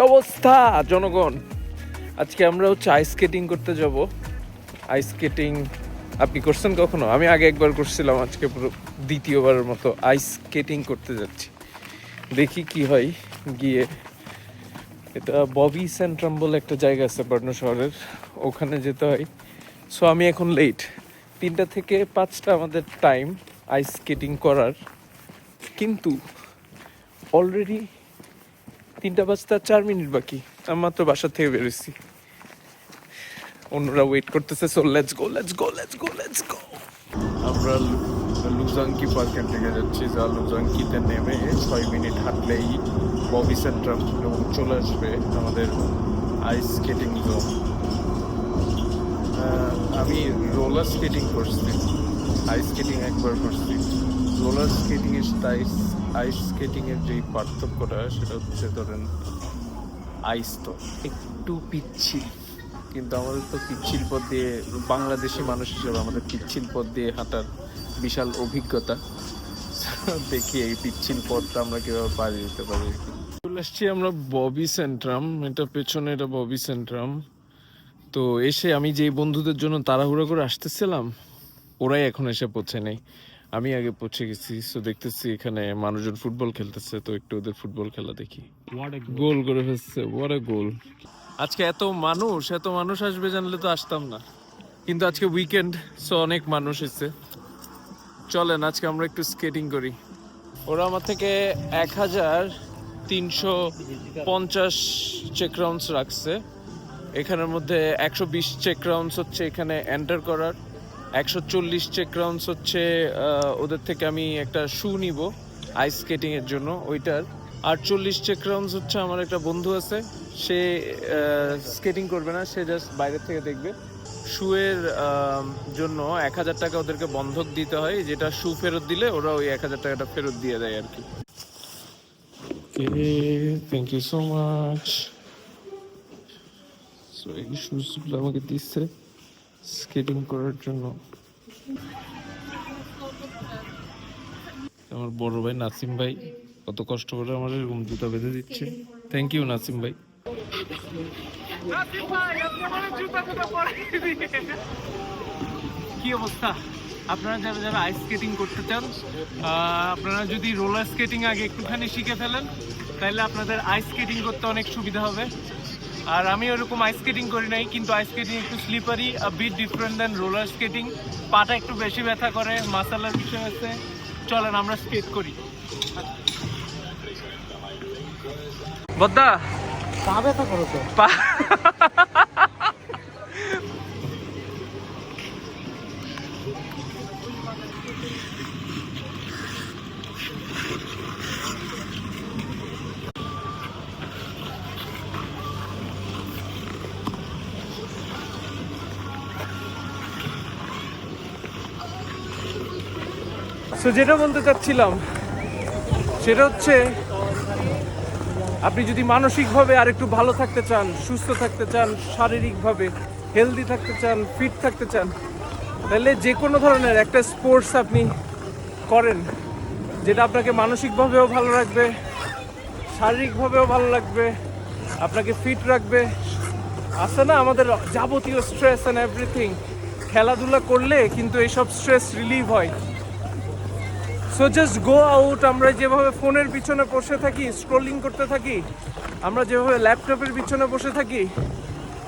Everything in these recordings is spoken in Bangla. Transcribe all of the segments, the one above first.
অবস্থা জনগণ, আজকে আমরা হচ্ছে আইস স্কেটিং করতে যাব। আইস স্কেটিং আপনি করছেন কখনো? আমি আগে একবার করছিলাম, আজকে পুরো দ্বিতীয়বারের মতো আইস স্কেটিং করতে যাচ্ছি। দেখি কি হয় গিয়ে। এটা ববি সেন্ট্রাম বলে একটা জায়গা আছে পাটনা শহরের, ওখানে যেতে হয়। সো আমি এখন লেট, 3টা থেকে 5টা আমাদের টাইম আইস স্কেটিং করার, কিন্তু অলরেডি 3টা বাজতে 4 মিনিট বাকি। আমি মাত্র বাসা থেকে বেরোচ্ছি, অন্যরা ওয়েট করতেছে। So let's go let's go let's go let's go. আমরা লুজাঙ্কি পার্কের দিকে যাচ্ছি। যা লুজাঙ্কিতে নেমে 6 মিনিট হাঁটলেই ববি সেন্ট্রাম এবং চলে আসবে আমাদের আইস স্কেটিং জোন। আমি রোলার স্কেটিং করছি, আইস স্কেটিং একবার করছি। রোলার স্কেটিং এর আইস স্কেটিং এর যে পার্থক্যটা সেটা হচ্ছে, ধরেন আইস তো একটু পিচ্ছিল, কিন্তু আমাদের তো পিচ্ছিল পথ দিয়ে, বাংলাদেশি মানুষ হিসেবে আমাদের পিচ্ছিল পথ দিয়ে হাঁটার বিশাল অভিজ্ঞতা। দেখি এই পিচ্ছিল পথটা আমরা কিভাবে পাড়ি দিতে পারি। চলে আসছি আমরা ববি সেন্ট্রাম, এটা পেছনে, এটা ববি সেন্ট্রাম। তো এসে আমি যে বন্ধুদের জন্য তাড়াহুড়ো করে আসতেছিলাম, ওরাই এখন এসে পৌঁছে নেই, আমি আগে পৌঁছে গেছি। সো দেখতেছি এখানে মানুষজন ফুটবল খেলতেছে, তো একটু ওদের ফুটবল খেলা দেখি। গোল করে ফেলছে, ওয়াট আ গোল। আজকে এত মানুষ আসবে জানলে তো আসতাম না, কিন্তু আজকে উইকেন্ড, সো অনেক মানুষ এসেছে। চলেন আজকে আমরা একটু স্কেটিং করি। ওরা আমার থেকে 1350 চেক রাউন্ডস রাখছে। এখানের মধ্যে 120 চেক রাউন্ডস হচ্ছে এখানে এন্টার করার, 140 চেক রাউন্ডস হচ্ছে ওদের থেকে আমি একটা শু নিব আইস স্কেটিং এর জন্য ওইটার, আর 40 চেক রাউন্ডস হচ্ছে আমার একটা বন্ধু আছে, সে স্কেটিং করবে না, সে জাস্ট বাইরে থেকে দেখবে। শুয়ের জন্য 1000 টাকা ওদেরকে বন্ধক দিতে হয়, যেটা শু ফেরত দিলে ওরা ওই 1000 টাকাটা ফেরত দিয়ে দেয় আর কি। Thank you so much. So এই শুজগুলো আমাকে দিচ্ছে স্কেটিং করার জন্য। আমার বড় ভাই নাসিম ভাই কত কষ্ট করে আমার রুম জুতা বেঁধে দিচ্ছে। থ্যাংক ইউ নাসিম ভাই। কি অবস্থা আপনারা যারা যারা আইস স্কেটিং করতে চান, আপনারা যদি রোলার স্কেটিং আগে একটুখানি শিখে ফেলেন, তাহলে আপনাদের আইস স্কেটিং করতে অনেক সুবিধা হবে। আর আমি ওরকম আইস স্কেটিং করি নাই, কিন্তু আইস স্কেটিং একটু slippery, a bit different than roller skating. পাটা একটু বেশি ব্যথা করে, মাসালার বিষয় আছে। চলেন আমরা স্কেট করি। বদ্দা পা ব্যথা করো তো? পা যেটা বলতে চাচ্ছিলাম সেটা হচ্ছে, আপনি যদি মানসিকভাবে আর একটু ভালো থাকতে চান, সুস্থ থাকতে চান, শারীরিকভাবে হেলদি থাকতে চান, ফিট থাকতে চান, তাহলে যে কোনো ধরনের একটা স্পোর্টস আপনি করেন যেটা আপনাকে মানসিকভাবেও ভালো রাখবে, শারীরিকভাবেও ভালো রাখবে, আপনাকে ফিট রাখবে। আছে না আমাদের যাবতীয় স্ট্রেস অ্যান্ড এভরিথিং, খেলাধুলা করলে কিন্তু এইসব স্ট্রেস রিলিভ হয়। So just go out. আমরা যেভাবে ফোনের পিছনে বসে থাকি, স্ক্রলিং করতে থাকি, আমরা যেভাবে ল্যাপটপের পিছনে বসে থাকি,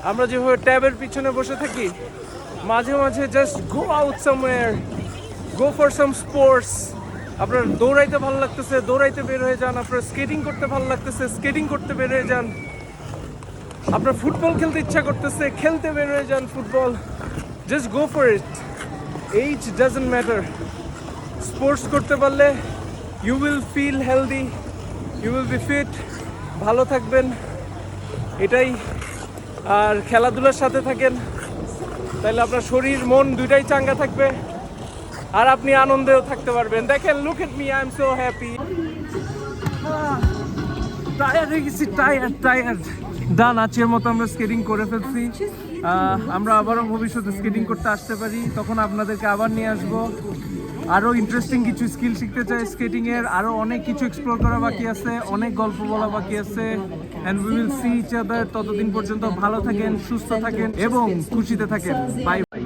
আমরা যেভাবে ট্যাবের পিছনে বসে থাকি, মাঝে মাঝে just go out somewhere, go for some sports. আপনার দৌড়াইতে ভালো লাগতেছে, দৌড়াইতে বের হয়ে যান। আপনার স্কেটিং করতে ভালো লাগতেছে, স্কেটিং করতে বের হয়ে যান। আপনার ফুটবল খেলতে ইচ্ছা করতেছে, খেলতে বের হয়ে যান football. Just go for it, age doesn't matter. Sports করতে পারলে you will feel healthy, you will be fit, ভালো থাকবেন, এটাই। আর খেলাধুলার সাথে থাকেন, তাহলে আপনার শরীর মন দুইটাই চাঙ্গা থাকবে, আর আপনি আনন্দেও থাকতে পারবেন। দেখেন, look at me, I am so happy. Tired হয়ে গেছি, টায়ার্ড। ডান, আজকের মতো আমরা স্কেটিং করে ফেলছি। আমরা আবারও ভবিষ্যতে স্কেটিং করতে আসতে পারি, তখন আপনাদেরকে আবার নিয়ে আসবো। আরো ইন্টারেস্টিং কিছু স্কিল শিখতে চাই স্কেটিং এর, আরো অনেক কিছু এক্সপ্লোর করা বাকি আছে, অনেক গল্প বলা বাকি আছে। And we will see each other. ততদিন পর্যন্ত ভালো থাকেন, সুস্থ থাকেন এবং খুশিতে থাকেন। Bye by.